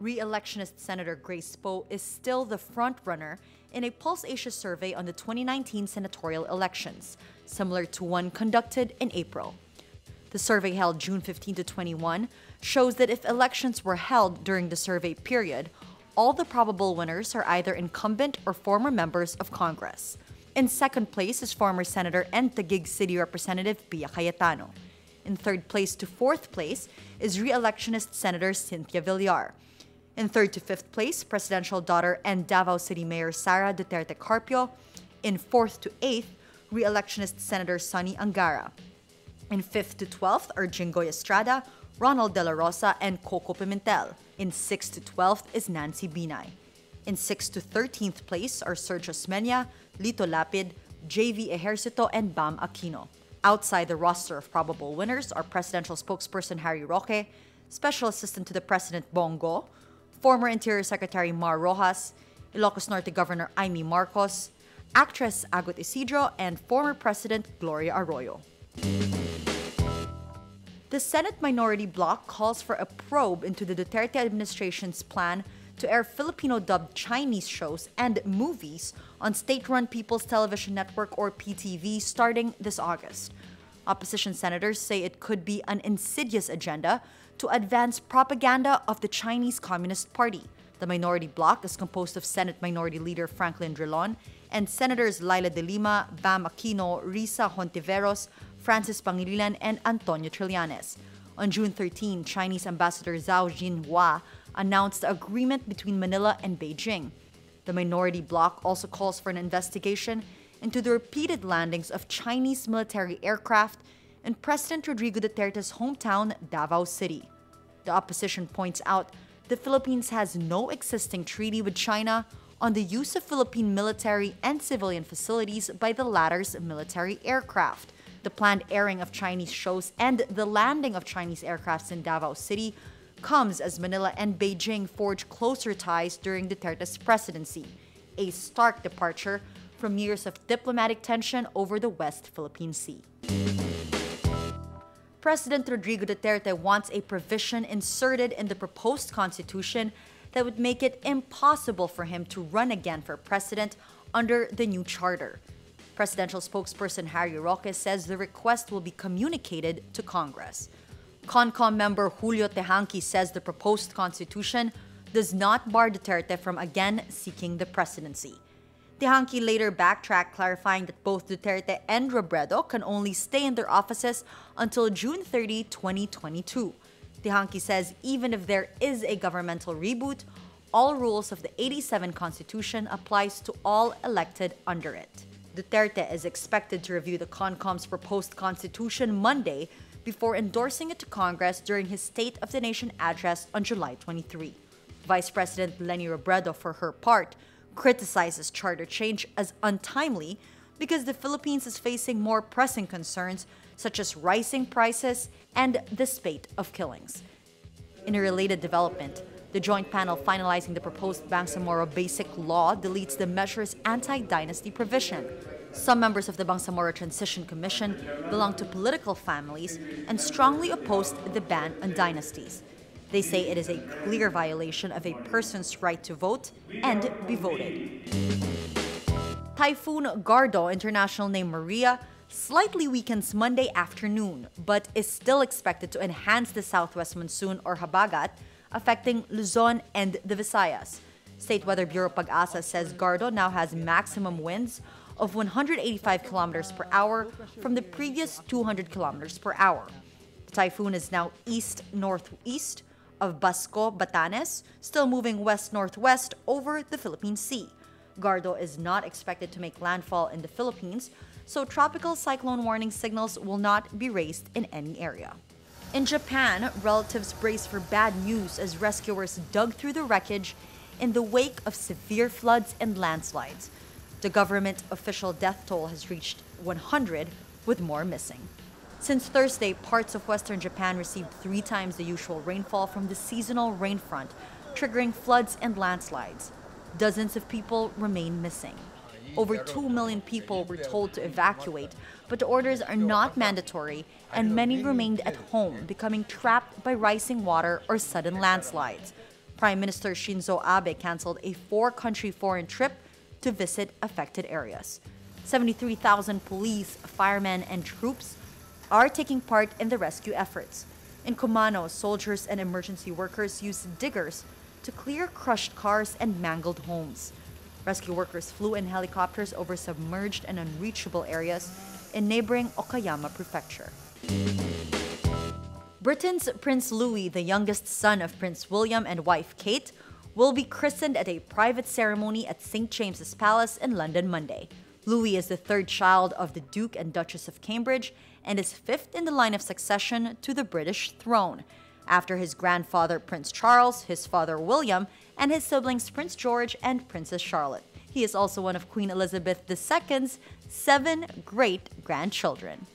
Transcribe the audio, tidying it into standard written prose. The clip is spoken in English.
Re-electionist Senator Grace Poe is still the front-runner in a Pulse Asia survey on the 2019 senatorial elections, similar to one conducted in April. The survey held June 15 to 21 shows that if elections were held during the survey period, all the probable winners are either incumbent or former members of Congress. In second place is former Senator and Taguig City Representative Pia Cayetano. In third place to fourth place is re-electionist Senator Cynthia Villar. In third to fifth place, presidential daughter and Davao City Mayor Sara Duterte Carpio. In fourth to eighth, re-electionist Senator Sonny Angara. In 5th to 12th are Jinggoy Estrada, Ronald De La Rosa, and Coco Pimentel. In 6th to 12th is Nancy Binay. In 6th to 13th place are Sergio Osmeña, Lito Lapid, JV Ejercito, and Bam Aquino. Outside the roster of probable winners are presidential spokesperson Harry Roque, Special Assistant to the President Bongo, former Interior Secretary Mar Rojas, Ilocos Norte Governor Aimee Marcos, actress Agot Isidro, and former President Gloria Arroyo. The Senate Minority Bloc calls for a probe into the Duterte administration's plan to air Filipino-dubbed Chinese shows and movies on state-run People's Television Network or PTV starting this August. Opposition senators say it could be an insidious agenda to advance propaganda of the Chinese Communist Party. The Minority Bloc is composed of Senate Minority Leader Franklin Drilon and Senators Laila de Lima, Bam Aquino, Risa Hontiveros, Francis Pangilinan, and Antonio Trillanes. On June 13, Chinese Ambassador Zhao Jinhua announced the agreement between Manila and Beijing. The Minority Bloc also calls for an investigation into the repeated landings of Chinese military aircraft in President Rodrigo Duterte's hometown, Davao City. The opposition points out the Philippines has no existing treaty with China on the use of Philippine military and civilian facilities by the latter's military aircraft. The planned airing of Chinese shows and the landing of Chinese aircrafts in Davao City comes as Manila and Beijing forge closer ties during Duterte's presidency, a stark departure from years of diplomatic tension over the West Philippine Sea. President Rodrigo Duterte wants a provision inserted in the proposed constitution that would make it impossible for him to run again for president under the new charter. Presidential spokesperson Harry Roque says the request will be communicated to Congress. CONCOM member Julio Tehanqui says the proposed constitution does not bar Duterte from again seeking the presidency. Tehanqui later backtracked, clarifying that both Duterte and Robredo can only stay in their offices until June 30, 2022. Tehanqui says even if there is a governmental reboot, all rules of the 87 Constitution applies to all elected under it. Duterte is expected to review the CONCOM's proposed constitution Monday before endorsing it to Congress during his State of the Nation address on July 23. Vice President Leni Robredo, for her part, criticizes charter change as untimely because the Philippines is facing more pressing concerns such as rising prices and the spate of killings. In a related development, the joint panel finalizing the proposed Bangsamoro Basic Law deletes the measure's anti-dynasty provision. Some members of the Bangsamoro Transition Commission belong to political families and strongly opposed the ban on dynasties. They say it is a clear violation of a person's right to vote and be voted. Typhoon Gardo, international name Maria, slightly weakens Monday afternoon, but is still expected to enhance the southwest monsoon or habagat, affecting Luzon and the Visayas. State Weather Bureau Pag-asa says Gardo now has maximum winds of 185 kilometers per hour from the previous 200 kilometers per hour. The typhoon is now east-northeast of Basco, Batanes, still moving west-northwest over the Philippine Sea. Gardo is not expected to make landfall in the Philippines, so tropical cyclone warning signals will not be raised in any area. In Japan, relatives brace for bad news as rescuers dug through the wreckage in the wake of severe floods and landslides. The government official death toll has reached 100, with more missing. Since Thursday, parts of western Japan received 3 times the usual rainfall from the seasonal rain front, triggering floods and landslides. Dozens of people remain missing. Over 2 million people were told to evacuate, but the orders are not mandatory, and many remained at home, becoming trapped by rising water or sudden landslides. Prime Minister Shinzo Abe canceled a 4-country foreign trip to visit affected areas. 73,000 police, firemen, and troops are taking part in the rescue efforts. In Kumano, soldiers and emergency workers used diggers to clear crushed cars and mangled homes. Rescue workers flew in helicopters over submerged and unreachable areas in neighboring Okayama Prefecture. Britain's Prince Louis, the youngest son of Prince William and wife Kate, will be christened at a private ceremony at St. James's Palace in London Monday. Louis is the third child of the Duke and Duchess of Cambridge and is fifth in the line of succession to the British throne, after his grandfather Prince Charles, his father William, and his siblings Prince George and Princess Charlotte. He is also one of Queen Elizabeth II's 7 great-grandchildren.